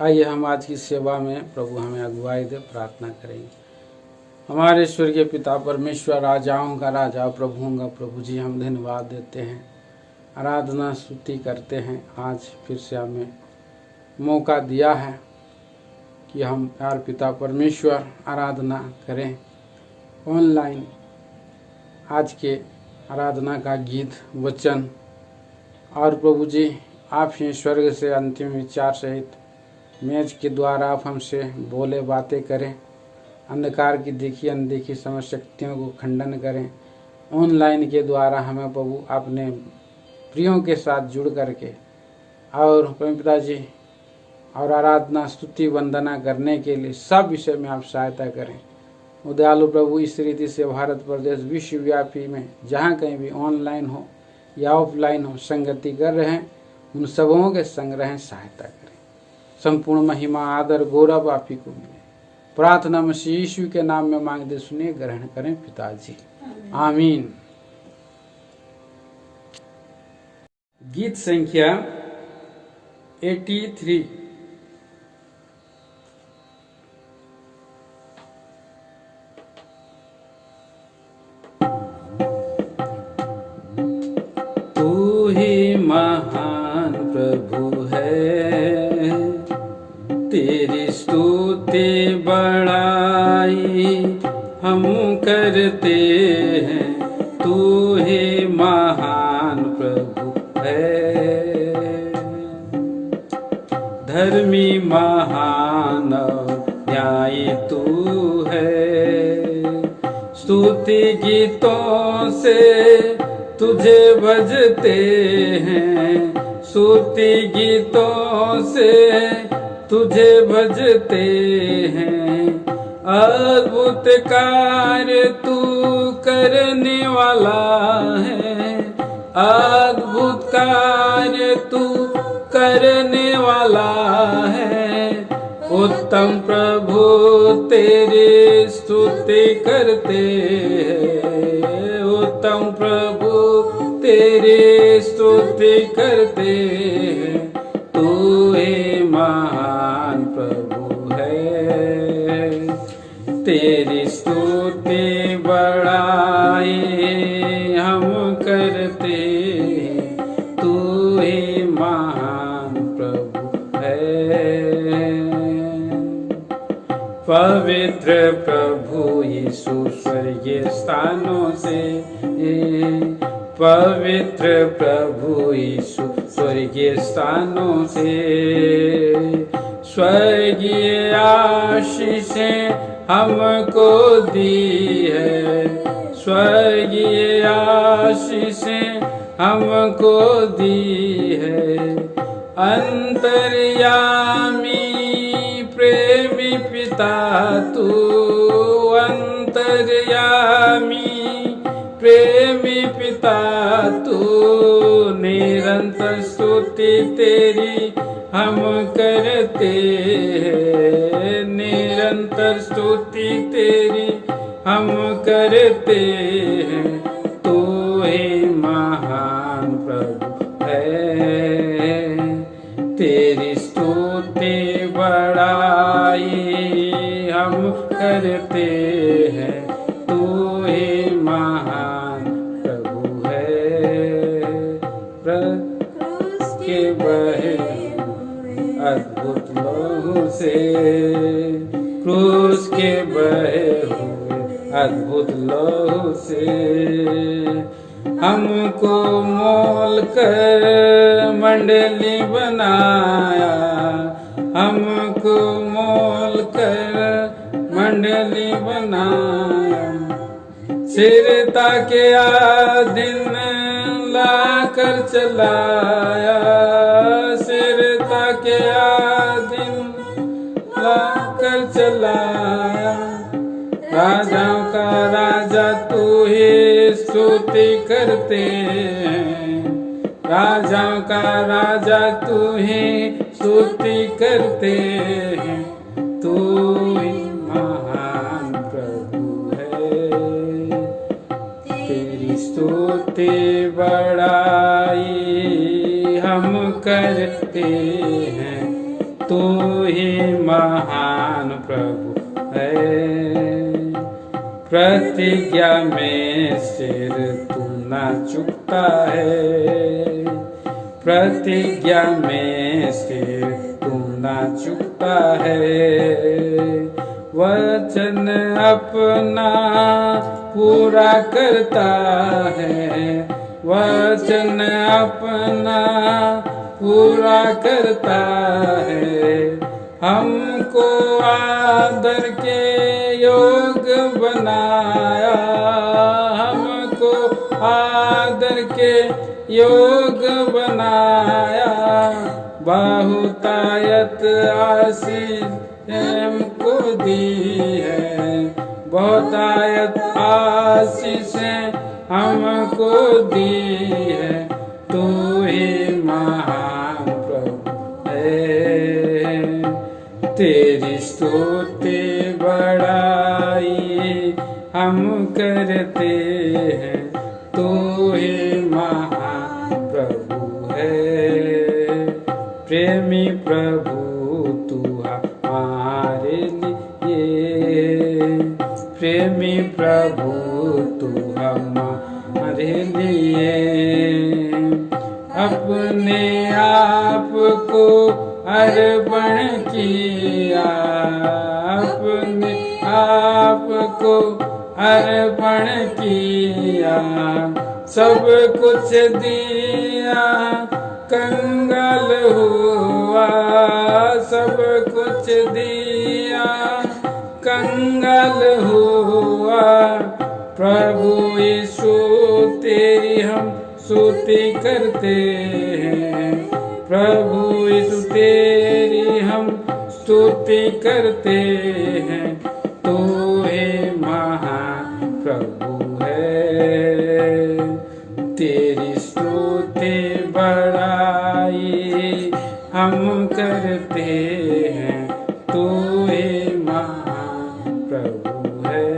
आइए हम आज की सेवा में प्रभु हमें अगुवाई दे, प्रार्थना करेंगे। हमारे स्वर्गीय पिता परमेश्वर, राजाओं का राजा, प्रभुओं का प्रभु जी, हम धन्यवाद देते हैं, आराधना स्तुति करते हैं। आज फिर से हमें मौका दिया है कि हम प्यार पिता परमेश्वर आराधना करें ऑनलाइन। आज के आराधना का गीत, वचन और प्रभु जी आप ही स्वर्ग से अंतिम विचार सहित मेज के द्वारा आप हमसे बोले, बातें करें, अंधकार की देखी अनदेखी समझ शक्तियों को खंडन करें। ऑनलाइन के द्वारा हमें प्रभु अपने प्रियों के साथ जुड़ करके और पिताजी और आराधना स्तुति वंदना करने के लिए सब विषय में आप सहायता करें। दयालु प्रभु, इस रीति से भारत प्रदेश विश्वव्यापी में जहाँ कहीं भी ऑनलाइन हो या ऑफलाइन हो संगति कर रहे हैं, उन सबों के संग रहें, सहायता करें। संपूर्ण महिमा आदर गौरव आप ही को मिले। प्रार्थना मसीह यीशु के नाम में मांगते सुनिए, ग्रहण करें पिताजी, आमीन। गीत संख्या 83। तू ही महान प्रभु है, तेरी स्तुति बड़ाई हम करते हैं। तू ही महान प्रभु है, धर्मी महान न्यायी तू है। स्तुति गीतों से तुझे भजते हैं, स्तुति गीतों से तुझे भजते हैं। अद्भुत कार्य तू करने वाला है, अद्भुत कार्य तू करने वाला है। उत्तम प्रभु तेरी स्तुति करते हैं, उत्तम प्रभु तेरी स्तुति करते हैं। तू ही महान प्रभु है, तेरी स्तुति बड़ाई हम करते हैं। तू ही महान प्रभु है। पवित्र प्रभु यीशु स्वर्गीय स्थानों से, पवित्र प्रभु यीशु स्वर्गीय स्थानों से स्वर्गीय आशीषें हमको दी है, स्वर्गीय आशीषें हमको दी है। अंतर्यामी प्रेमी पिता तू, अंतर्यामी प्रेमी पिता तू। निरंतर स्तुति तेरी हम करते हैं, निरंतर स्तुति तेरी हम करते हैं। तू ही महान प्रभु है, तेरी स्तुति बड़ाई हम करते हैं। तू ही महान प्रभु है, क्रूस के बहे अद्भुत लहू से, क्रूस के बहे हुए अद्भुत लहू से हमको मोल कर मंडली बनाया, हमको मोल कर मंडली बनाया। स्थिरता के दिन ला कर चलाया, स्थिरता के दिन ला कर चलाया। राजाओं का राजा तू ही स्तुति करते हैं, राजाओं का राजा तू ही स्तुति करते हैं। तू ही महान प्रभु है, तेरी स्तुति बड़ाई हम करते हैं। तू ही महान प्रभु है। प्रतिज्ञा में सिर तू ना झुकता है, प्रतिज्ञा में सिर तू ना झुकता है। वचन अपना पूरा करता है, वचन अपना पूरा करता है। हमको आदर के योग बनाया, हमको आदर के योग बनाया। बहुतायत आशीष हमको दी है, बहुतायत आशीष हमको दी है। तू ही महान प्रभु है, तेरी स्तुति बड़ाई हम करते हैं। तू ही महान प्रभु है, प्रेमी प्रभु तू हमारे लिए, प्रेमी प्रभु तू हमारे लिए। अपने आप को अर्पण किया, अपने आप को अर्पण किया। सब कुछ दिया कंगाल हुआ, सब कुछ दिया कंगाल हुआ। प्रभु यीशु तेरी हम स्तुति करते हैं, प्रभु यीशु तेरी हम स्तुति करते हैं। तू ही महान प्रभु है, तेरी स्तुति बड़ाई हम करते हैं। तू ही महान प्रभु है।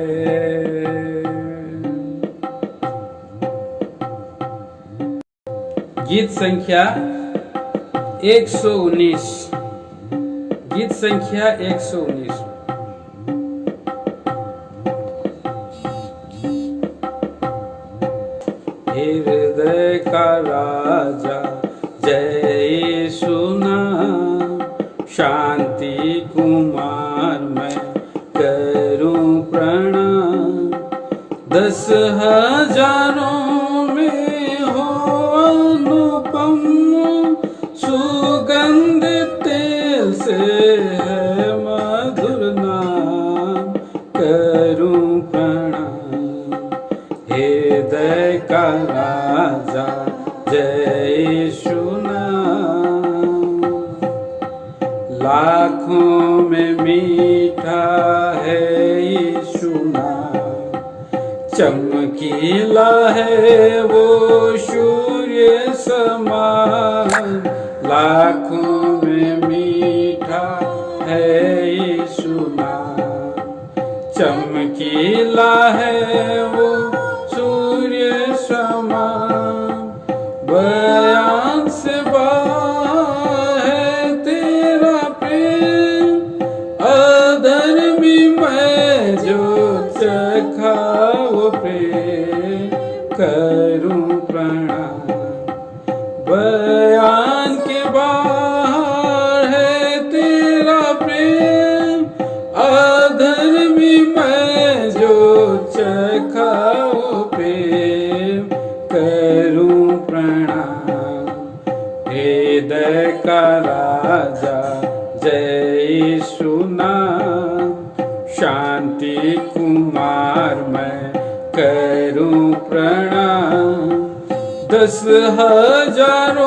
गीत संख्या 119, गीत संख्या 119। हृदय का राजा जय सुना, शांति कुमार मैं करूं प्रणाम। 10,000 में हो अनुपम, सुगंध तेल से है मधुर नाम, करूं प्रणाम। हृदय का राजा जय सुना, लाखों में मीठा है यीशु नाम। चमकीला है वो सूर्य समान, लाखों में मीठा है यीशु नाम। चमकीला है वो सूर्य समान, बयान से बाहर है तेरा प्रेम। अधर्मी मैं जो चखा वो प्रेम, करूं प्रणाम। बयान के बाहर है तेरा प्रेम, अधर्मी मैं जो चखा वो प्रेम, करूं प्रणाम। हृदय का राजा जय सुना, शांति कुमार मैं करूं प्रणाम। 10,000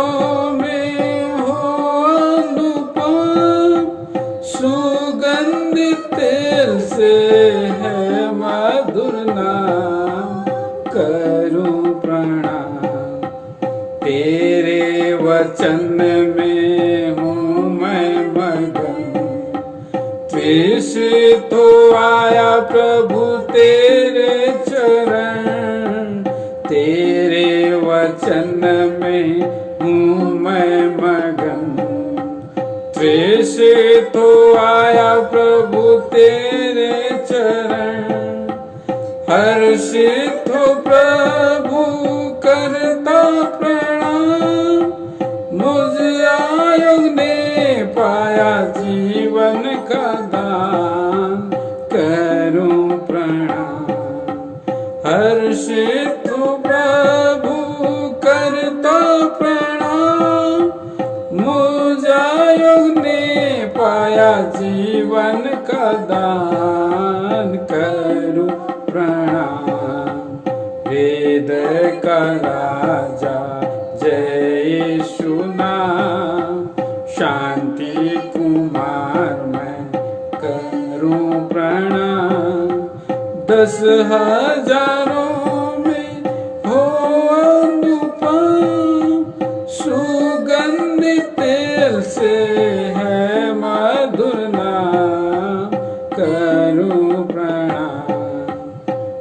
में हो अनुपम, सुगंध तेल से है मधुर नाम, करूं प्रणाम। तेरे वचन में हूँ मैं मगन, त्रिश तो आया प्रभु तेरे चरण। तेरे वचन में हूँ मैं मगन, त्रिश तो आया प्रभु तेरे चरण, हर्षित हो प्रभु करता प्रणाम। मुझ आयोग ने पाया जीवन का दान, करूं प्रणाम। हर्षित हो प्रभु करता प्रणाम, मुझ आयोग ने पाया जीवन का दान, करूं प्रणाम। वेद का राजा जय यीशु नाम, शांति कुमार मैं करूं प्रणाम। 10,000 में हो अनुपम, सुगंधित तेल से है मधुर नाम, करूं प्रणाम।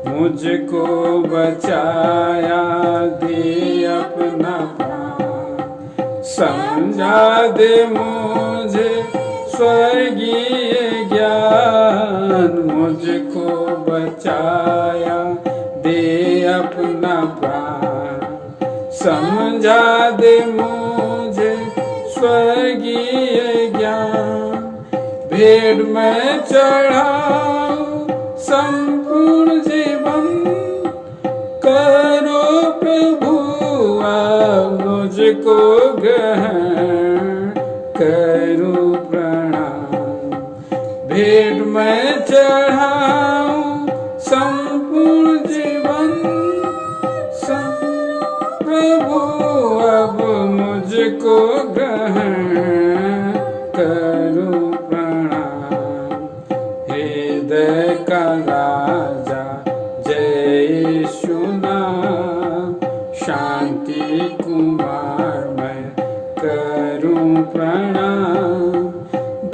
मुझको बचाया दे अपना प्राण, समझा दे मुझे स्वर्गीय ज्ञान। मुझको बचाया दे अपना प्राण, समझा दे मुझे स्वर्गीय ज्ञान। भेड़ में चढ़ाऊं संपूर्ण जीवन, करो प्रभु आप मुझको ग्रहण, करूं प्रणाम। भेंट में चढ़ाऊं संपूर्ण जीवन, प्रभु अब मुझको ग्रहण, करूं प्रणाम। हृदय का राजा जय यीशु नाम, शांति कुमार मैं करूं प्रणाम।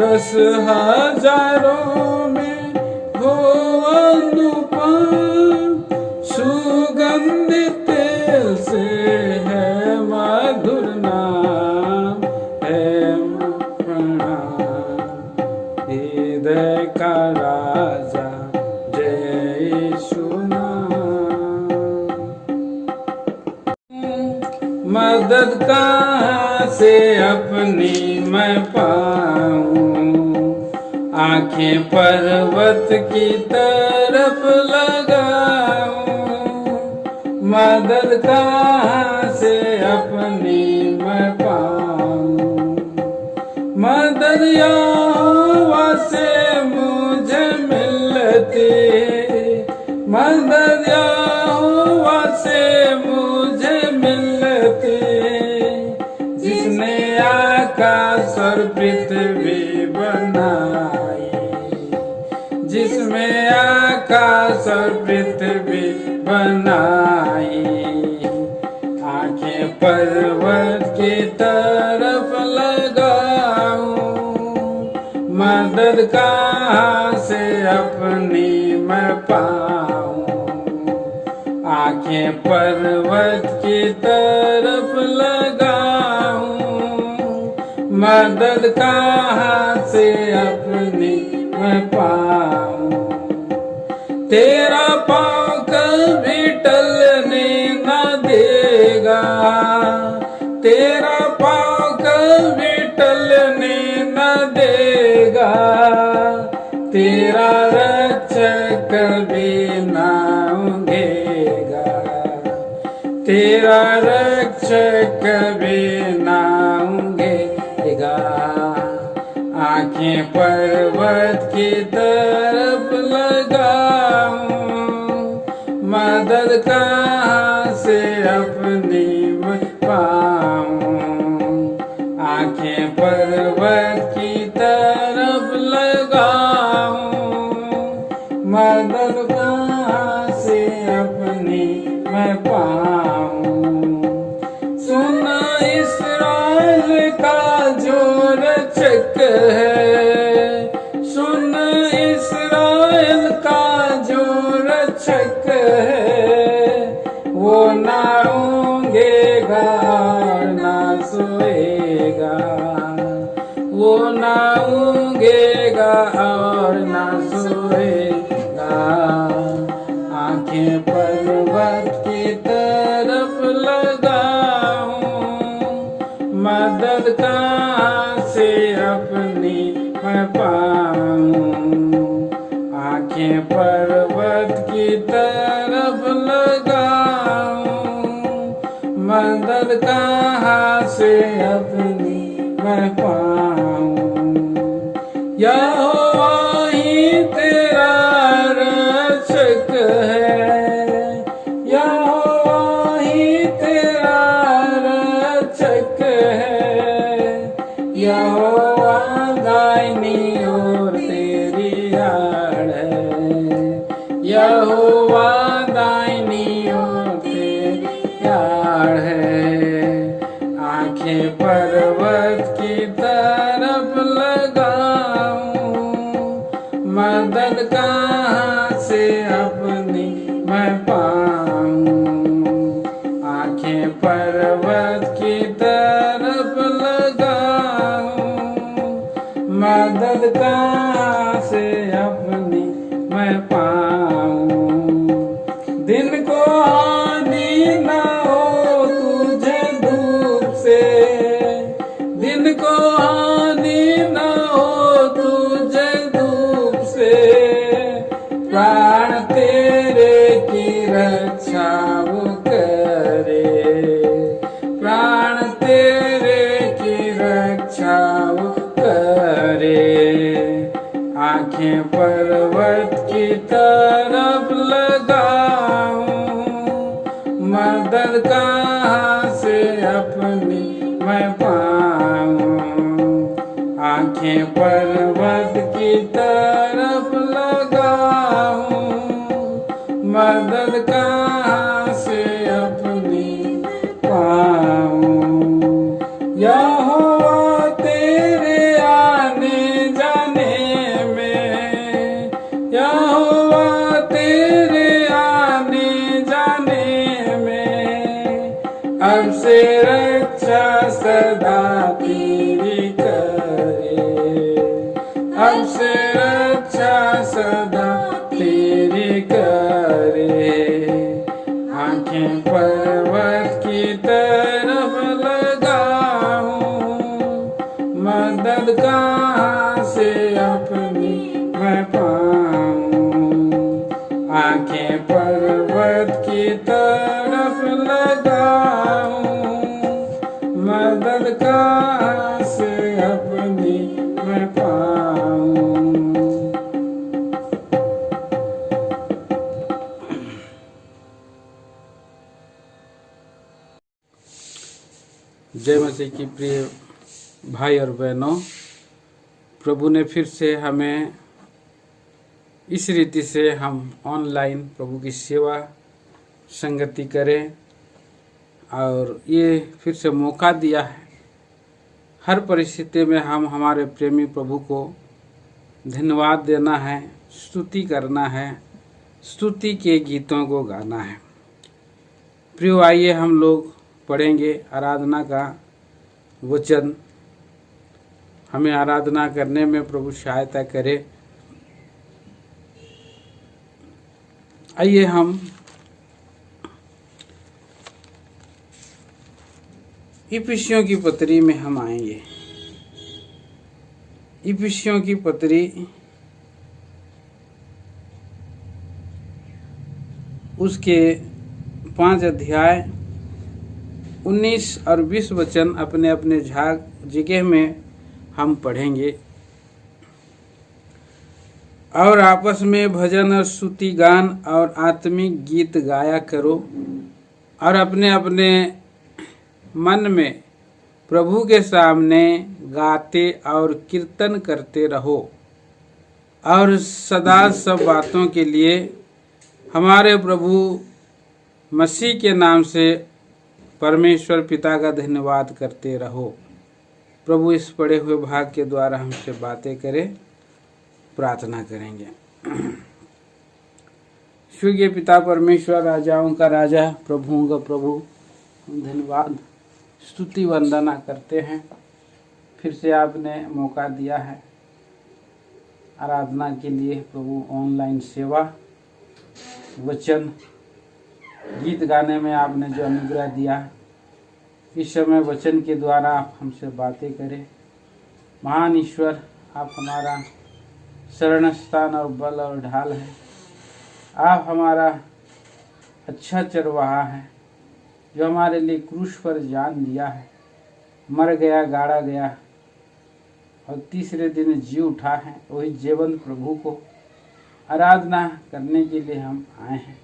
10,000 में हो अनुपम, सुगंधित तेल से है मधुर नाम, है प्रणाम। हृदय का राजा जय यीशु नाम। मदद कहाँ से अपनी मैं पाऊं, आंखें पर्वत की तरफ लगाऊं। मदद कहाँ से अपनी मैं पाऊं, मदद यहोवा से मुझे मिलती, मदद यहोवा से मुझे मिलती। जिसने आकाश और पृथ्वी बनाई, जिसमें आकाश और पृथ्वी बनाई। आंखें पर्वत की तरफ लगाऊं, मदद कहाँ से अपनी मैं पाऊं। आंखें पर्वत की तरफ लगाऊं, मदद कहाँ से अपनी मैं पाऊं। तेरा पाँव कभी टलने न देगा, तेरा पाँव कभी टलने न देगा। तेरा रक्षक कभी ना ऊँघेगा, तेरा रक्षक कभी ना ऊँघेगा। आंखें पर्वत की तरफ लगाऊं, मदद कहाँ से अपनी मैं पाऊं। आंखें पर्वत की तरफ लगाऊं, मदद कहाँ से अपनी मैं पाऊं। सुना इस्राएल का जो रक्षक है, सुन इस्राएल का जो रक्षक है। वो ना ऊँघेगा ना सोएगा, वो ना और न सोएगा। आंखें पर्वत की तरफ लगाऊं, मदद कहाँ से अपनी मैं पाऊं। आंखें पर्वत की तरफ लगाऊं, मदद कहाँ से अपनी मैं पाऊं। यहोवा ही तेरा रक्षक है, यहोवा ही तेरा रक्षक है। यहोवा दाहिनी ओर तेरी आड़ है, यहोवा दाहिनी ओर तेरी आड़ है। आंखें पर्वत की तरफ लगाऊं, मदद कहाँ से अपनी मैं पाऊं। आंखें पर्वत की तरफ लगाऊं, मदद कहाँ से अपनी मैं पाऊं। दिन को हानि न हो तुझे धूप से, दिन को हानि न हो तुझे धूप से। प्राण तेरे की रक्षा वो करे, प्राण तेरे की रक्षा वो करे। आंखें पर्वत की तरफ लगाऊं, मदद कहाँ से अपनी मैं पाऊं। आंखें पर्वत की तरफ लगाऊं, मदद कहाँ से अपनी पाऊं। यहोवा तेरे आने जाने में, यहोवा तेरे आने जाने में। अब से रक्षा सदा तेरी करे, अब से रक्षा सदा तेरी करे। आंखें पर्वत की तरफ लगाऊं, मदद कहाँ से अपनी मैं पाऊं। आंखें पर्वत की तरफ लगाऊं, मदद कहाँ से अपनी मैं पाऊं। जय मसीह की प्रिय भाई और बहनों, प्रभु ने फिर से हमें इस रीति से हम ऑनलाइन प्रभु की सेवा संगति करें और ये फिर से मौका दिया है। हर परिस्थिति में हम हमारे प्रेमी प्रभु को धन्यवाद देना है, स्तुति करना है, स्तुति के गीतों को गाना है। प्रियो, आइए हम लोग पढ़ेंगे आराधना का वचन। हमें आराधना करने में प्रभु सहायता करे। आइए हम इफिसियों की पत्री में हम आएंगे। इफिसियों की पत्री उसके 5 अध्याय 19 और 20 वचन अपने अपने जगह में हम पढ़ेंगे। और आपस में भजन और स्तुति गान और आत्मिक गीत गाया करो और अपने अपने मन में प्रभु के सामने गाते और कीर्तन करते रहो। और सदा सब बातों के लिए हमारे प्रभु मसीह के नाम से परमेश्वर पिता का धन्यवाद करते रहो। प्रभु इस पढ़े हुए भाग के द्वारा हमसे बातें करें, प्रार्थना करेंगे। स्वर्गीय पिता परमेश्वर, राजाओं का राजा, प्रभुओं का प्रभु, हम धन्यवाद स्तुति वंदना करते हैं। फिर से आपने मौका दिया है आराधना के लिए प्रभु ऑनलाइन सेवा, वचन, गीत गाने में आपने जो अनुग्रह दिया, इस समय वचन के द्वारा आप हमसे बातें करें। महान ईश्वर, आप हमारा शरण स्थान और बल और ढाल है। आप हमारा अच्छा चरवाहा है, जो हमारे लिए क्रूस पर जान दिया है, मर गया, गाड़ा गया और तीसरे दिन जी उठा है। वही जीवंत प्रभु को आराधना करने के लिए हम आए हैं।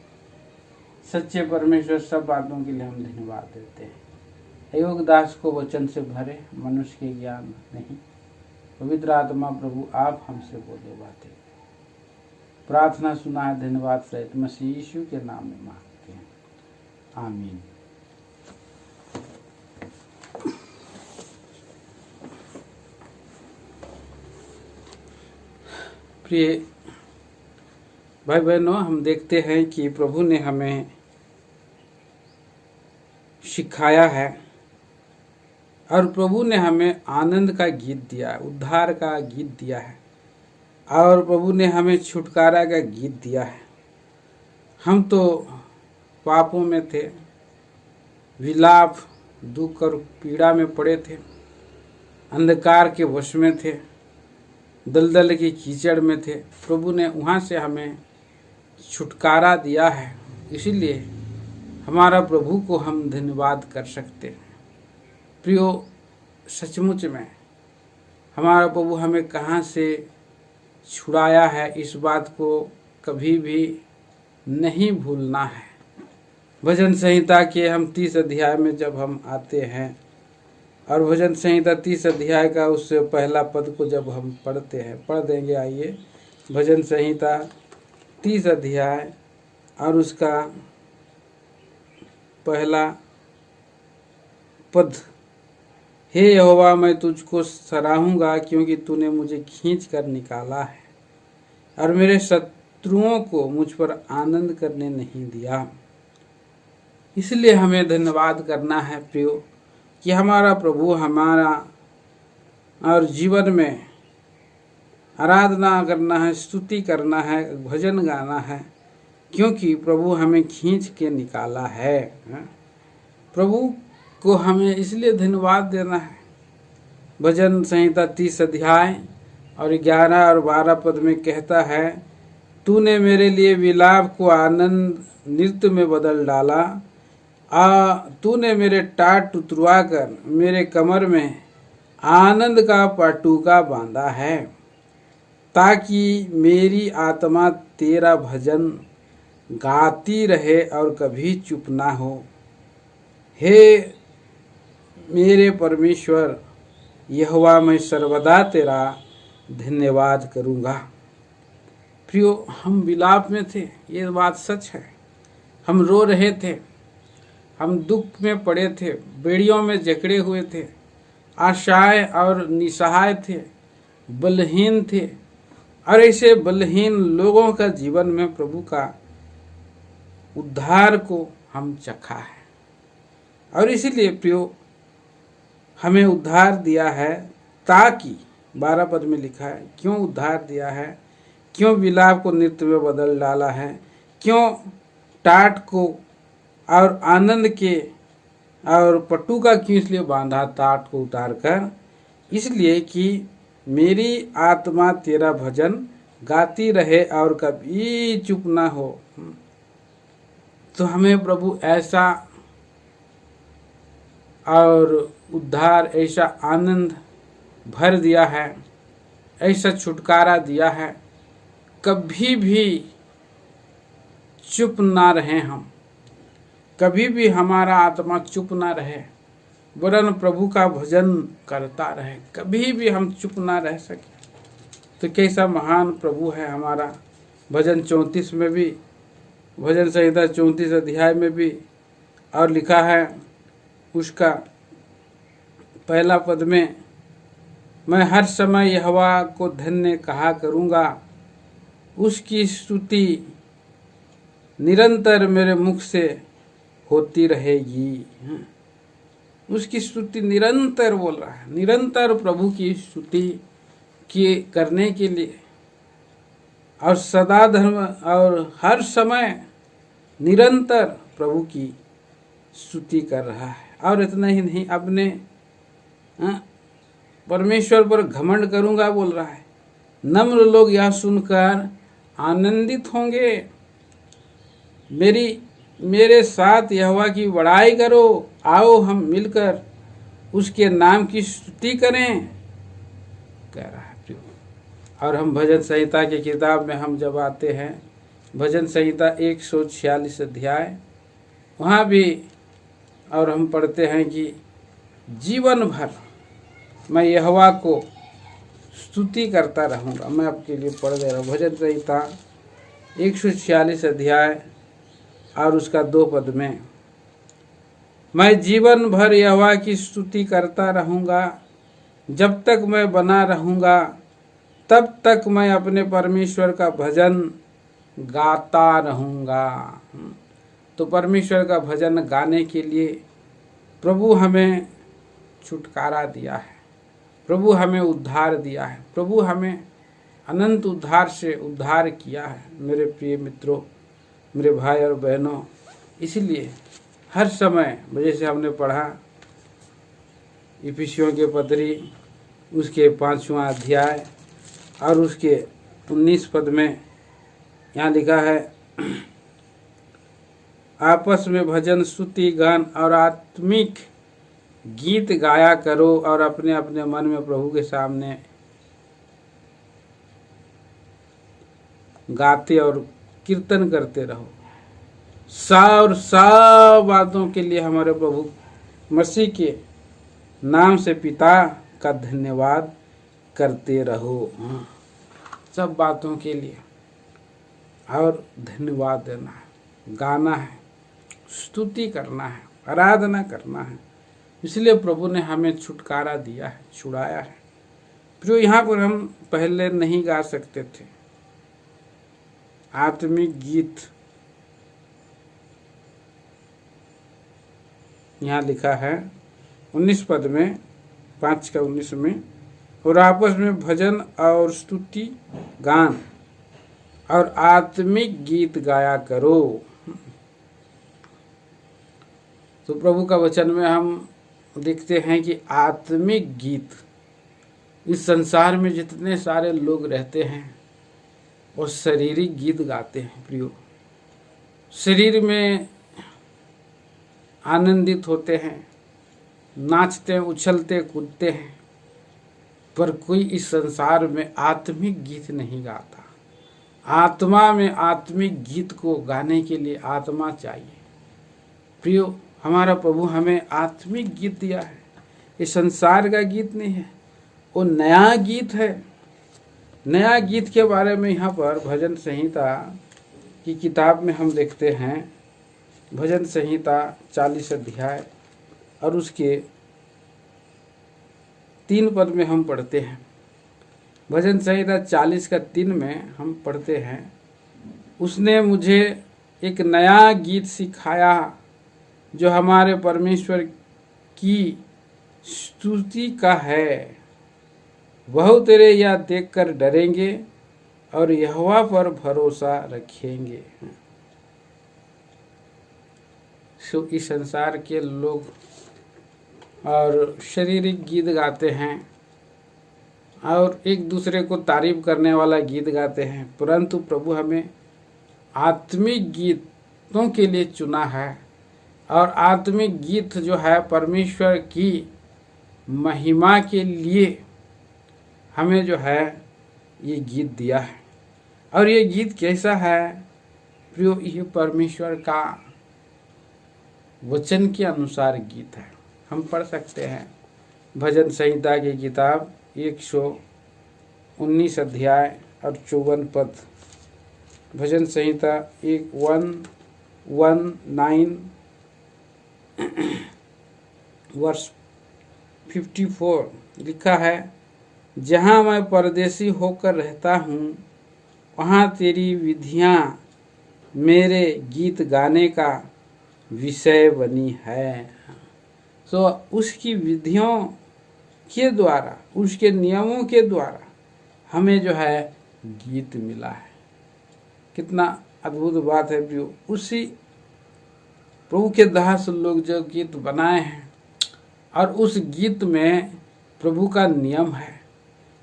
सच्चे परमेश्वर, सब बातों के लिए हम धन्यवाद देते हैं। अयोग्य दास को वचन से भरे, मनुष्य के ज्ञान नहीं। पवित्र आत्मा प्रभु, आप हमसे बोले बातें। प्रार्थना सुना है धन्यवाद सहित मसीह यीशु के नाम में मांगते हैं, आमीन। प्रिय भाई बहनों, हम देखते हैं कि प्रभु ने हमें सिखाया है और प्रभु ने हमें आनंद का गीत दिया है, उद्धार का गीत दिया है और प्रभु ने हमें छुटकारा का गीत दिया है। हम तो पापों में थे, विलाप, दुख और पीड़ा में पड़े थे, अंधकार के वश में थे, दलदल की कीचड़ में थे। प्रभु ने वहाँ से हमें छुटकारा दिया है, इसीलिए हमारा प्रभु को हम धन्यवाद कर सकते हैं। प्रियो, सचमुच में हमारा प्रभु हमें कहाँ से छुड़ाया है, इस बात को कभी भी नहीं भूलना है। भजन संहिता के हम 30 अध्याय में जब हम आते हैं और भजन संहिता 30 अध्याय का उससे पहला पद को जब हम पढ़ते हैं, पढ़ देंगे। आइए, भजन संहिता 30 अध्याय और उसका पहला पद। हे यहोवा, मैं तुझको सराहूंगा, क्योंकि तूने मुझे खींच कर निकाला है और मेरे शत्रुओं को मुझ पर आनंद करने नहीं दिया। इसलिए हमें धन्यवाद करना है प्रियो, कि हमारा प्रभु हमारा और जीवन में आराधना करना है, स्तुति करना है, भजन गाना है, क्योंकि प्रभु हमें खींच के निकाला है। प्रभु को हमें इसलिए धन्यवाद देना है। भजन संहिता 30 अध्याय और 11 और 12 पद में कहता है, तूने मेरे लिए विलाप को आनंद नृत्य में बदल डाला। तूने मेरे टाट उतरवा कर मेरे कमर में आनंद का पाटुका बांधा है, ताकि मेरी आत्मा तेरा भजन गाती रहे और कभी चुप ना हो। हे मेरे परमेश्वर यहोवा, मैं सर्वदा तेरा धन्यवाद करूँगा। प्रियो, हम विलाप में थे, ये बात सच है। हम रो रहे थे, हम दुख में पड़े थे, बेड़ियों में जकड़े हुए थे, आशाएं और निसहाय थे, बलहीन थे। और ऐसे बलहीन लोगों का जीवन में प्रभु का उद्धार को हम चखा है। और इसीलिए प्रियो, हमें उद्धार दिया है, ताकि 12 पद में लिखा है, क्यों उद्धार दिया है, क्यों विलाप को नृत्य में बदल डाला है, क्यों टाट को और आनंद के और पटुका क्यों इसलिए बांधा, टाट को उतार कर, इसलिए कि मेरी आत्मा तेरा भजन गाती रहे और कभी चुप ना हो। तो हमें प्रभु ऐसा और उद्धार, ऐसा आनंद भर दिया है, ऐसा छुटकारा दिया है, कभी भी चुप ना रहे हम, कभी भी हमारा आत्मा चुप ना रहे, वरन प्रभु का भजन करता रहे, कभी भी हम चुप ना रह सके। तो कैसा महान प्रभु है हमारा। भजन 34 में भी, भजन संहिता 34 अध्याय में भी और लिखा है उसका पहला पद में, मैं हर समय यहोवा को धन्य कहा करूँगा, उसकी स्तुति निरंतर मेरे मुख से होती रहेगी। उसकी स्तुति निरंतर बोल रहा है, निरंतर प्रभु की स्तुति करने के लिए और सदा धर्म और हर समय निरंतर प्रभु की स्तुति कर रहा है। और इतना ही नहीं, अपने परमेश्वर पर घमंड करूंगा बोल रहा है। नम्र लोग यह सुनकर आनंदित होंगे। मेरे साथ यहोवा की बड़ाई करो, आओ हम मिलकर उसके नाम की स्तुति करें, कह रहा है। और हम भजन संहिता की किताब में हम जब आते हैं, भजन संहिता 146 अध्याय, वहाँ भी और हम पढ़ते हैं कि जीवन भर मैं यहोवा को स्तुति करता रहूँगा। मैं आपके लिए पढ़ दे रहा हूँ भजन संहिता 146 अध्याय और उसका 2 पद में, मैं जीवन भर यहोवा की स्तुति करता रहूँगा, जब तक मैं बना रहूँगा तब तक मैं अपने परमेश्वर का भजन गाता रहूँगा। तो परमेश्वर का भजन गाने के लिए प्रभु हमें छुटकारा दिया है, प्रभु हमें उद्धार दिया है, प्रभु हमें अनंत उद्धार से उद्धार किया है। मेरे प्रिय मित्रों, मेरे भाई और बहनों, इसलिए हर समय जैसे हमने पढ़ा इफिसियों के पत्री उसके 5वां अध्याय और उसके 19 पद में यहाँ लिखा है, आपस में भजन स्तुति गान और आत्मिक गीत गाया करो और अपने अपने मन में प्रभु के सामने गाते और कीर्तन करते रहो। सब बातों के लिए हमारे प्रभु मसीह के नाम से पिता का धन्यवाद करते रहो। सब बातों के लिए और धन्यवाद देना है, गाना है, स्तुति करना है, आराधना करना है। इसलिए प्रभु ने हमें छुटकारा दिया है, छुड़ाया है, जो यहाँ पर हम पहले नहीं गा सकते थे। आत्मिक गीत यहाँ लिखा है 19 पद में, 5 का 19 में, और आपस में भजन और स्तुति गान और आत्मिक गीत गाया करो। तो प्रभु का वचन में हम देखते हैं कि आत्मिक गीत, इस संसार में जितने सारे लोग रहते हैं वो शारीरिक गीत गाते हैं। प्रियो, शरीर में आनंदित होते हैं, नाचते हैं, उछलते कूदते हैं, पर कोई इस संसार में आत्मिक गीत नहीं गाता। आत्मा में आत्मिक गीत को गाने के लिए आत्मा चाहिए। प्रियो, हमारा प्रभु हमें आत्मिक गीत दिया है। ये संसार का गीत नहीं है, वो नया गीत है। नया गीत के बारे में यहाँ पर भजन संहिता की किताब में हम देखते हैं। भजन संहिता 40 अध्याय और उसके 3 पद में हम पढ़ते हैं। भजन संहिता 40 का 3 में हम पढ़ते हैं, उसने मुझे एक नया गीत सिखाया जो हमारे परमेश्वर की स्तुति का है। वह तेरे यह देखकर डरेंगे और यहोवा पर भरोसा रखेंगे। सो इस संसार के लोग और शारीरिक गीत गाते हैं और एक दूसरे को तारीफ करने वाला गीत गाते हैं, परंतु प्रभु हमें आत्मिक गीतों के लिए चुना है। और आत्मिक गीत जो है परमेश्वर की महिमा के लिए हमें जो है ये गीत दिया है। और ये गीत कैसा है प्रियो? ये परमेश्वर का वचन के अनुसार गीत है। हम पढ़ सकते हैं भजन संहिता की किताब 119 अध्याय और 54 पद। भजन संहिता 119 वर्ष 54 लिखा है, जहाँ मैं परदेसी होकर रहता हूँ वहाँ तेरी विधियाँ मेरे गीत गाने का विषय बनी है। तो उसकी विधियों के द्वारा, उसके नियमों के द्वारा हमें जो है गीत मिला है। कितना अद्भुत बात है प्रियो। उसी प्रभु के दास लोग जो गीत बनाए हैं और उस गीत में प्रभु का नियम है,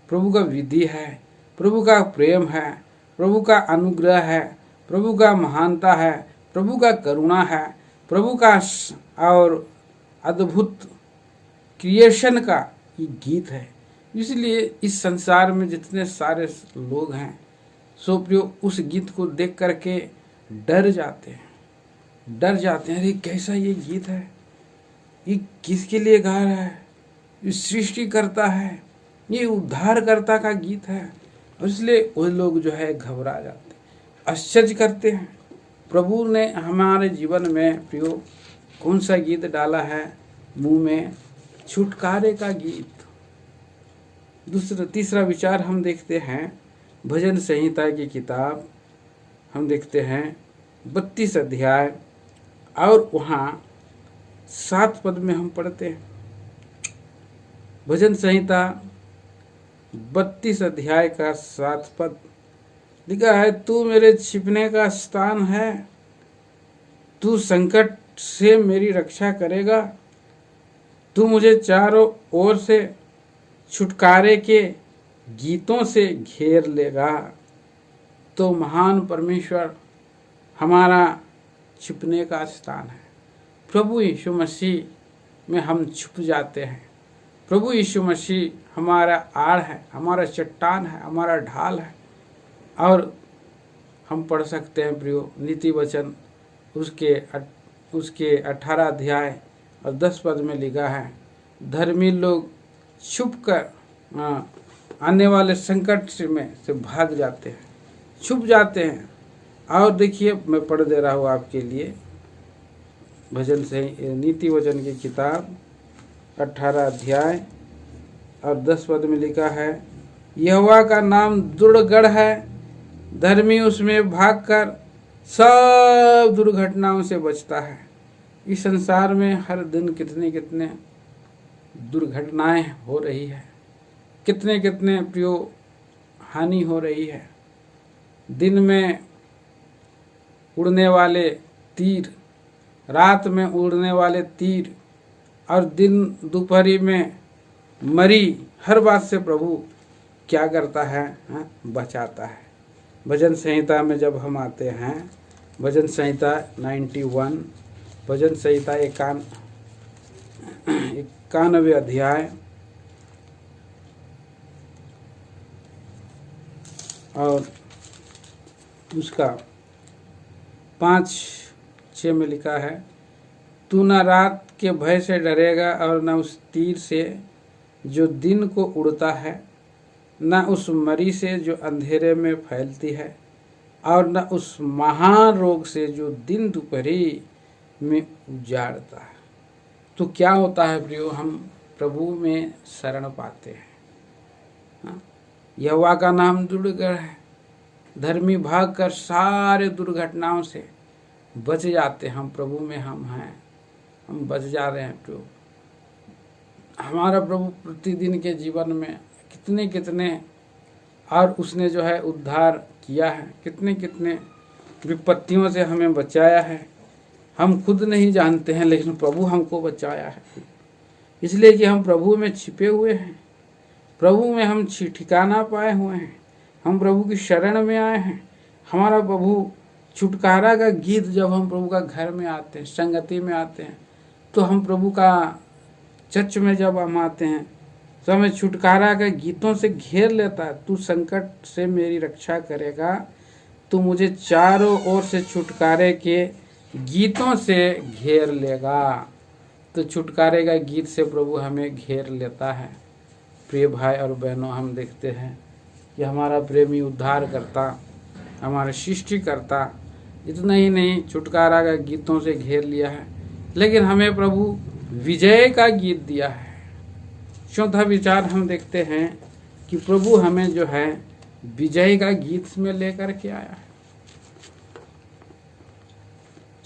प्रभु का विधि है, प्रभु का प्रेम है, प्रभु का अनुग्रह है, प्रभु का महानता है, प्रभु का करुणा है, प्रभु का और अद्भुत क्रिएशन का ये गीत है। इसलिए इस संसार में जितने सारे लोग हैं सो प्रियो उस गीत को देख करके डर जाते हैं, अरे कैसा ये गीत है, ये किसके लिए गा रहा है, ये सृष्टि करता है, ये उद्धारकर्ता का गीत है। और इसलिए वो लोग जो है घबरा जाते, आश्चर्य करते हैं प्रभु ने हमारे जीवन में प्रियो कौन सा गीत डाला है मुंह में, छुटकारे का गीत। तीसरा विचार हम देखते हैं भजन संहिता की किताब, हम देखते हैं 32 अध्याय और वहाँ 7 पद में हम पढ़ते हैं। भजन संहिता 32 अध्याय का 7 पद लिखा है, तू मेरे छिपने का स्थान है, तू संकट से मेरी रक्षा करेगा, तू मुझे चारों ओर से छुटकारे के गीतों से घेर लेगा। तो महान परमेश्वर हमारा छिपने का स्थान है। प्रभु यीशु मसीह में हम छुप जाते हैं। प्रभु यीशु मसीह हमारा आड़ है, हमारा चट्टान है, हमारा ढाल है। और हम पढ़ सकते हैं प्रियो नीति वचन उसके 18 अध्याय और 10 पद में लिखा है, धर्मी लोग छुप कर आने वाले संकट से भाग जाते हैं, छुप जाते हैं। और देखिए मैं पढ़ दे रहा हूँ आपके लिए भजन से नीति वचन की किताब 18 अध्याय और 10 पद में लिखा है, यहोवा का नाम दुर्गढ़ है, धर्मी उसमें भागकर सब दुर्घटनाओं से बचता है। इस संसार में हर दिन कितने कितने दुर्घटनाएं हो रही है, कितने कितने प्रियो हानि हो रही है। दिन में उड़ने वाले तीर, रात में उड़ने वाले तीर और दिन दोपहरी में मरी, हर बात से प्रभु क्या करता है, बचाता है। भजन संहिता में जब हम आते हैं, भजन संहिता 91, भजन संहिता 91 अध्याय और उसका 5-6 में लिखा है, तू न रात के भय से डरेगा और न उस तीर से जो दिन को उड़ता है, न उस मरी से जो अंधेरे में फैलती है, और न उस महान रोग से जो दिन दोपहरी में उजाड़ता है। तो क्या होता है प्रियो, हम प्रभु में शरण पाते हैं। यहोवा का नाम दुर्गढ़ है, धर्मी भाग कर सारे दुर्घटनाओं से बच जाते हैं। हम प्रभु में हम हैं, हम बच जा रहे हैं प्रभु। हमारा प्रभु प्रतिदिन के जीवन में कितने कितने और उसने जो है उद्धार किया है, कितने कितने विपत्तियों से हमें बचाया है। हम खुद नहीं जानते हैं, लेकिन प्रभु हमको बचाया है, इसलिए कि हम प्रभु में छिपे हुए हैं, प्रभु में हम ठिकाना पाए हुए हैं, हम प्रभु की शरण में आए हैं। हमारा प्रभु छुटकारा का गीत, जब हम प्रभु का घर में आते हैं, संगति में आते हैं, तो हम प्रभु का चर्च में जब हम आते हैं तो हमें छुटकारा के गीतों से घेर लेता है। तू संकट से मेरी रक्षा करेगा, तू मुझे चारों ओर से छुटकारे के गीतों से घेर लेगा। तो छुटकारे का गीत से प्रभु हमें घेर लेता है। प्रिय भाई और बहनों, हम देखते हैं कि हमारा प्रेमी उद्धार करता, हमारा सृष्टि करता इतना ही नहीं छुटकारा का गीतों से घेर लिया है, लेकिन हमें प्रभु विजय का गीत दिया है। चौथा विचार हम देखते हैं कि प्रभु हमें जो है विजय का गीत में लेकर के आया है।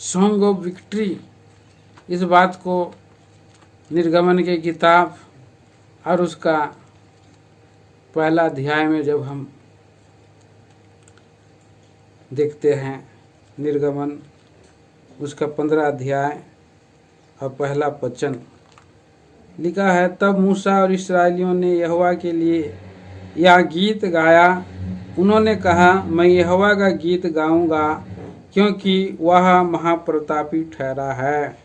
सॉन्ग ऑफ विक्ट्री, इस बात को निर्गमन की किताब और उसका 1 अध्याय में जब हम देखते हैं निर्गमन उसका 15 अध्याय और पहला वचन लिखा है, तब मूसा और इस्राएलियों ने यहोवा के लिए यह गीत गाया। उन्होंने कहा, मैं यहोवा का गीत गाऊंगा क्योंकि वह महाप्रतापी ठहरा है।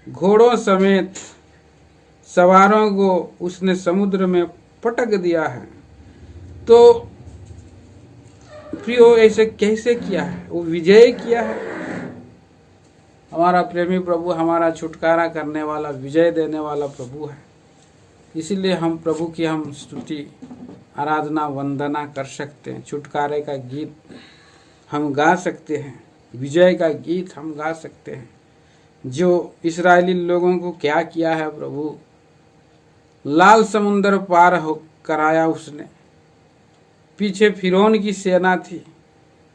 घोड़ों समेत सवारों को उसने समुद्र में पटक दिया है। तो प्रियो ऐसे कैसे किया है? वो विजय किया है। हमारा प्रेमी प्रभु हमारा छुटकारा करने वाला, विजय देने वाला प्रभु है। इसीलिए हम प्रभु की हम स्तुति, आराधना, वंदना कर सकते हैं। छुटकारे का गीत हम गा सकते हैं, विजय का गीत हम गा सकते हैं। जो इस्राएली लोगों को क्या किया है प्रभु, लाल समुंदर पार हो कराया उसने। पीछे फिरौन की सेना थी,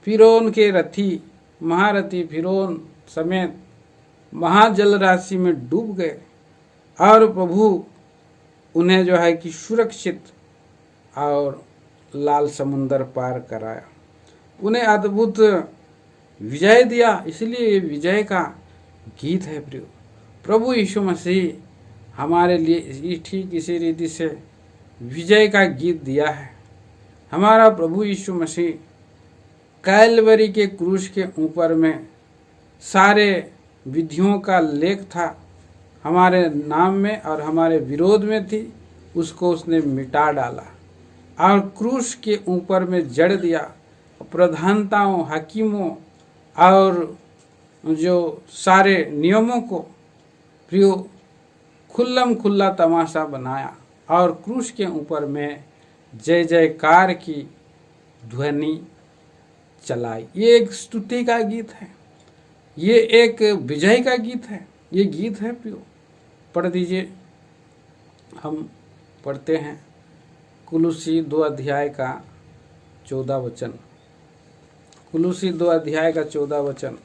फिरौन के रथी, महारथी फिरौन समेत महाजल राशि में डूब गए और प्रभु उन्हें जो है कि सुरक्षित और लाल समुंदर पार कराया, उन्हें अद्भुत विजय दिया। इसलिए ये विजय का गीत है प्रियो। प्रभु यीशु मसीह हमारे लिए ठीक इसी रीति से विजय का गीत दिया है। हमारा प्रभु यीशु मसीह कैलवरी के क्रूस के ऊपर में सारे विधियों का लेख था, हमारे नाम में और हमारे विरोध में थी, उसको उसने मिटा डाला और क्रूस के ऊपर में जड़ दिया। प्रधानताओं, हकीमों और जो सारे नियमों को प्रियो खुल्लम खुल्ला तमाशा बनाया और क्रूस के ऊपर में जय जयकार की ध्वनि चलाई। ये एक स्तुति का गीत है, ये एक विजय का गीत है, ये गीत है प्रियो। पढ़ दीजिए, हम पढ़ते हैं कुलुसी 2 अध्याय का 14 वचन। कुलुसी 2 अध्याय का 14 वचन।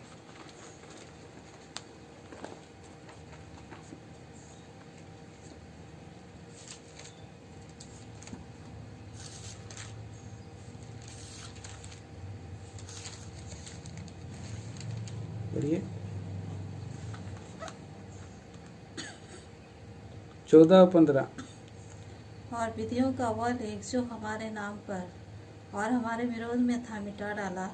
पढ़िए 14-15। और विधियों का वह लेख जो हमारे नाम पर और हमारे विरोध में था मिटा डाला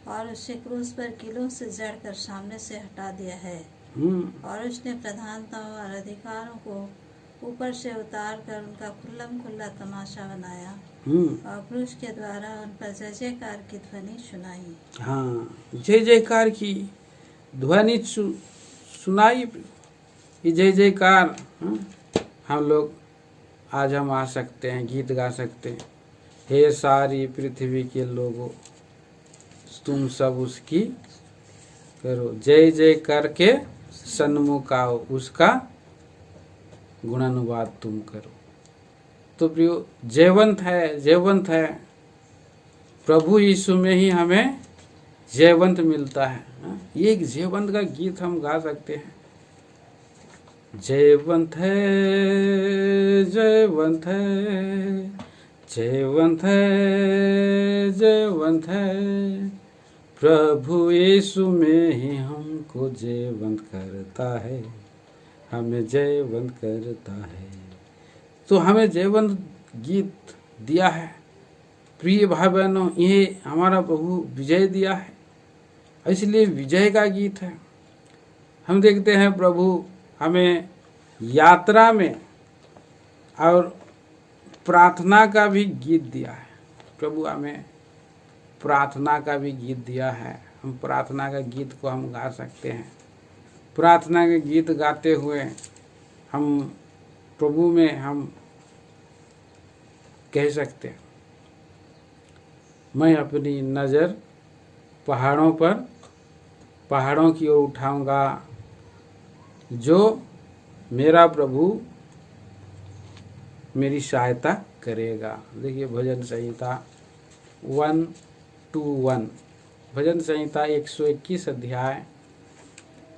और उसे क्रूस पर किलों से जड़कर सामने से हटा दिया है। और उसने प्रधानताओं और अधिकारों को ऊपर से उतार कर उनका खुल्लम खुल्ला तमाशा बनाया और क्रूस के द्वारा उन पर जय जयकार की ध्वनि सुनाई। हाँ, जय जयकार की ध्वनि सुनाई। ये जय जयकार हम लोग आज हम आ सकते हैं, गीत गा सकते हैं। हे सारी पृथ्वी के लोगों, तुम सब उसकी करो जय जय करके सन्मुख आओ, उसका गुणानुवाद तुम करो। तो प्रियो जयवंत है, जयवंत है प्रभु यीशु में ही हमें जयवंत मिलता है। ये एक जयवंत का गीत हम गा सकते हैं। जयवंत है, जयवंत है, जयवंत है, जयवंत है, प्रभु यीशु में ही हमको जयवंत करता है, हमें जयवंत करता है। तो हमें जयवंत गीत दिया है प्रिय भाई बहनों, ये हमारा प्रभु विजय दिया है, इसलिए विजय का गीत है। हम देखते हैं प्रभु हमें यात्रा में और प्रार्थना का भी गीत दिया है। प्रभु हमें प्रार्थना का भी गीत दिया है। हम प्रार्थना का गीत को हम गा सकते हैं। प्रार्थना के गीत गाते हुए हम प्रभु में हम कह सकते हैं, मैं अपनी नज़र पहाड़ों की ओर उठाऊंगा, जो मेरा प्रभु मेरी सहायता करेगा। देखिए भजन संहिता 1:1, भजन संहिता 121 अध्याय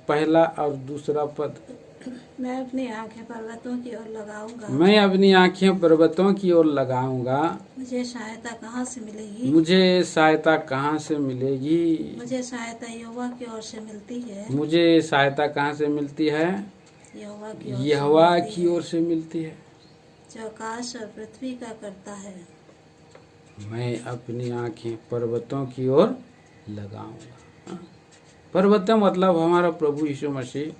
1 और 2 पद। मैं अपनी आंखें पर्वतों की ओर लगाऊंगा। मैं अपनी आंखें पर्वतों की ओर लगाऊंगा। मुझे सहायता कहाँ से मिलेगी? मुझे सहायता कहाँ से मिलेगी? मुझे सहायता यहोवा की ओर से मिलती है। मुझे सहायता कहाँ से मिलती है? यहोवा की ओर से यहोवा मिलती की है, ओर से मिलती है। जो आकाश और पृथ्वी का करता है। मैं अपनी आंखें पर्वतों की ओर लगाऊंगा। पर्वत मतलब हमारा प्रभु यीशु मसीह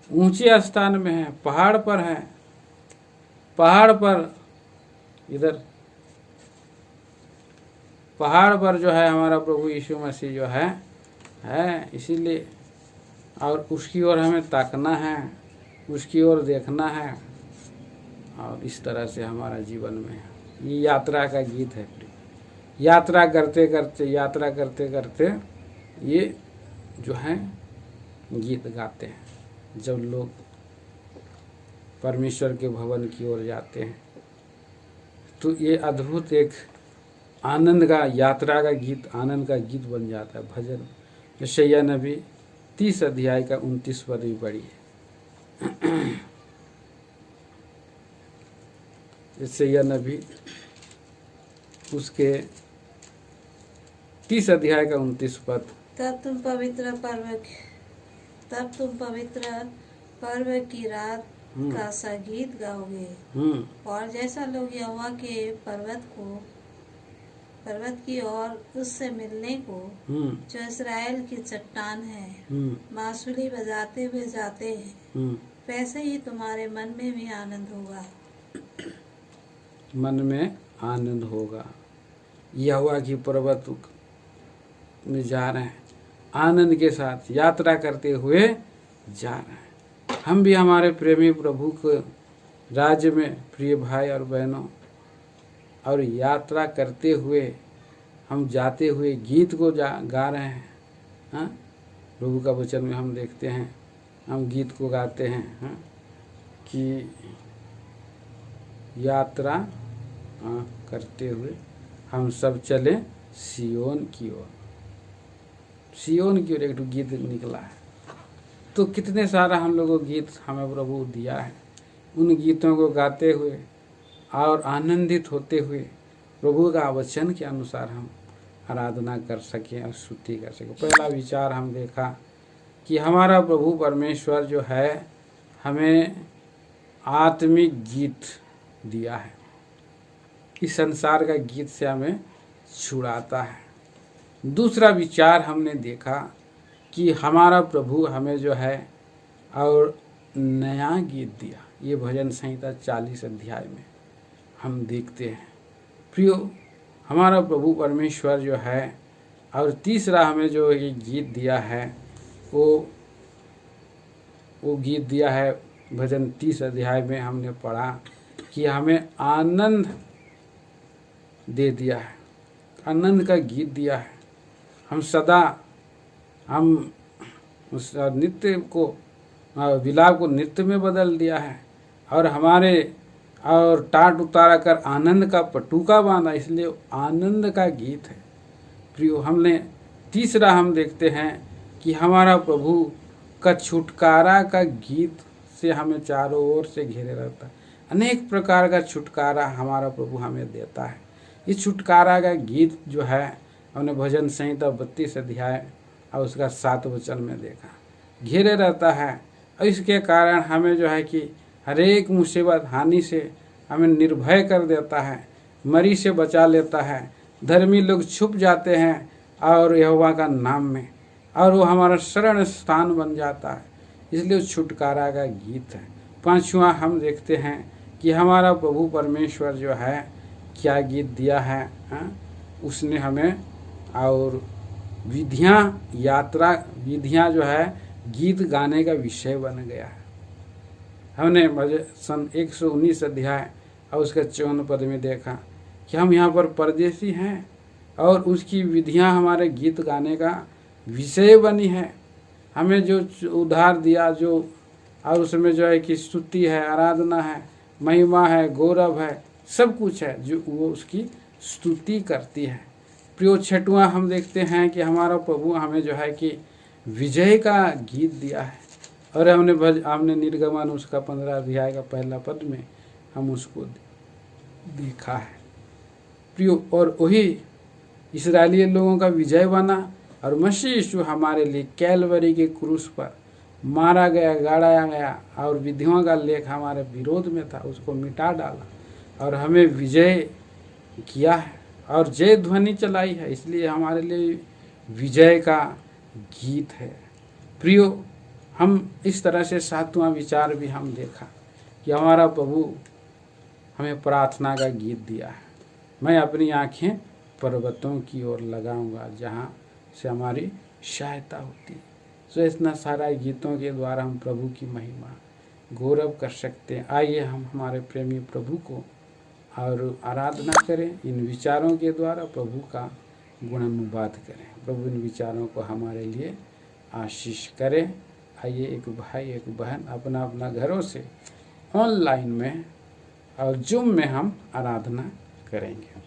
ऊंचे स्थान में है, पहाड़ पर है। पहाड़ पर इधर पहाड़ पर जो है हमारा प्रभु यीशु मसीह जो है इसीलिए, और उसकी ओर हमें ताकना है, उसकी ओर देखना है, और इस तरह से हमारा जीवन में है। ये यात्रा का गीत है। यात्रा करते करते ये जो है गीत गाते हैं। जब लोग परमेश्वर के भवन की ओर जाते हैं तो ये अद्भुत एक आनंद का, यात्रा का गीत, आनंद का गीत बन जाता है। भजन यशायाह नबी 30 अध्याय का 29 पद भी पढ़ी है। यशायाह नबी उसके 30 अध्याय का 29 पद। तब तुम पवित्र पर्व की रात का सा गीत गाओगे। और जैसा लोग यहोवा के पर्वत की ओर उससे मिलने को, जो इस्राएल की चट्टान है, बांसुरी बजाते हुए जाते हैं, वैसे ही तुम्हारे मन में भी आनंद होगा। मन में आनंद होगा। यहोवा की पर्वत में जा रहे हैं, आनंद के साथ यात्रा करते हुए जा रहे हैं। हम भी हमारे प्रेमी प्रभु के राज्य में, प्रिय भाई और बहनों, और यात्रा करते हुए हम जाते हुए गीत को गा रहे हैं। हाँ, प्रभु का वचन में हम देखते हैं, हम गीत को गाते हैं। हाँ, कि यात्रा करते हुए हम सब चले सियोन की ओर। सियोन की ओर एक गीत निकला है। तो कितने सारा हम लोगों को गीत हमें प्रभु दिया है। उन गीतों को गाते हुए और आनंदित होते हुए प्रभु का वचन के अनुसार हम आराधना कर सकें और स्तुति कर सकें। पहला विचार हम देखा कि हमारा प्रभु परमेश्वर जो है हमें आत्मिक गीत दिया है। इस संसार का गीत से हमें छुड़ाता है। दूसरा विचार हमने देखा कि हमारा प्रभु हमें जो है और नया गीत दिया। ये भजन संहिता 40 अध्याय में हम देखते हैं। प्रियो, हमारा प्रभु परमेश्वर जो है, और तीसरा हमें जो ये गीत दिया है वो गीत दिया है भजन 30 अध्याय में हमने पढ़ा कि हमें आनंद दे दिया है, आनंद का गीत दिया है। हम सदा उस नृत्य को, विलाप को नृत्य में बदल दिया है, और हमारे और टाट उतारा कर आनंद का पटुका बांधा, इसलिए आनंद का गीत है। प्रियो, हमने तीसरा हम देखते हैं कि हमारा प्रभु का छुटकारा का गीत से हमें चारों ओर से घेरे रहता है। अनेक प्रकार का छुटकारा हमारा प्रभु हमें देता है। इस छुटकारा का गीत जो है हमने भजन संहिता 32 अध्याय और उसका 7 वचन में देखा, घेरे रहता है। और इसके कारण हमें जो है कि हरेक मुसीबत हानि से हमें निर्भय कर देता है, मरी से बचा लेता है। धर्मी लोग छुप जाते हैं और यहोवा का नाम में, और वो हमारा शरण स्थान बन जाता है। इसलिए छुटकारा का गीत है। पांचवा हम देखते हैं कि हमारा प्रभु परमेश्वर जो है क्या गीत दिया है। उसने हमें और विधियाँ जो है गीत गाने का विषय बन गया है। हमने सन 119 अध्याय और उसके 54 पद में देखा कि हम यहाँ पर परदेसी हैं और उसकी विधियाँ हमारे गीत गाने का विषय बनी है। हमें जो उद्धार दिया, जो और उसमें जो है कि स्तुति है, आराधना है, महिमा है, गौरव है, सब कुछ है जो वो उसकी स्तुति करती है। प्रियो, छठवां हम देखते हैं कि हमारा प्रभु हमें जो है कि विजय का गीत दिया है। और हमने निर्गमन उसका 15 अध्याय का पहला पद में हम उसको देखा है प्रियो। और वही इस्राएली लोगों का विजय बना और मसीह यीशु हमारे लिए कैलवरी के क्रूस पर मारा गया, गाड़ा गया और विधियों का लेख हमारे विरोध में था, उसको मिटा डाला और हमें विजय किया है और जय ध्वनि चलाई है। इसलिए हमारे लिए विजय का गीत है प्रियो। हम इस तरह से 7वां विचार भी हम देखा कि हमारा प्रभु हमें प्रार्थना का गीत दिया है। मैं अपनी आंखें पर्वतों की ओर लगाऊंगा जहां से हमारी सहायता होती। तो इतना सारा गीतों के द्वारा हम प्रभु की महिमा गौरव कर सकते हैं। आइए हम हमारे प्रेमी प्रभु को और आराधना करें, इन विचारों के द्वारा प्रभु का गुणानुवाद करें। प्रभु इन विचारों को हमारे लिए आशीष करें। आइए एक भाई एक बहन अपना अपना घरों से ऑनलाइन में और जूम में हम आराधना करेंगे।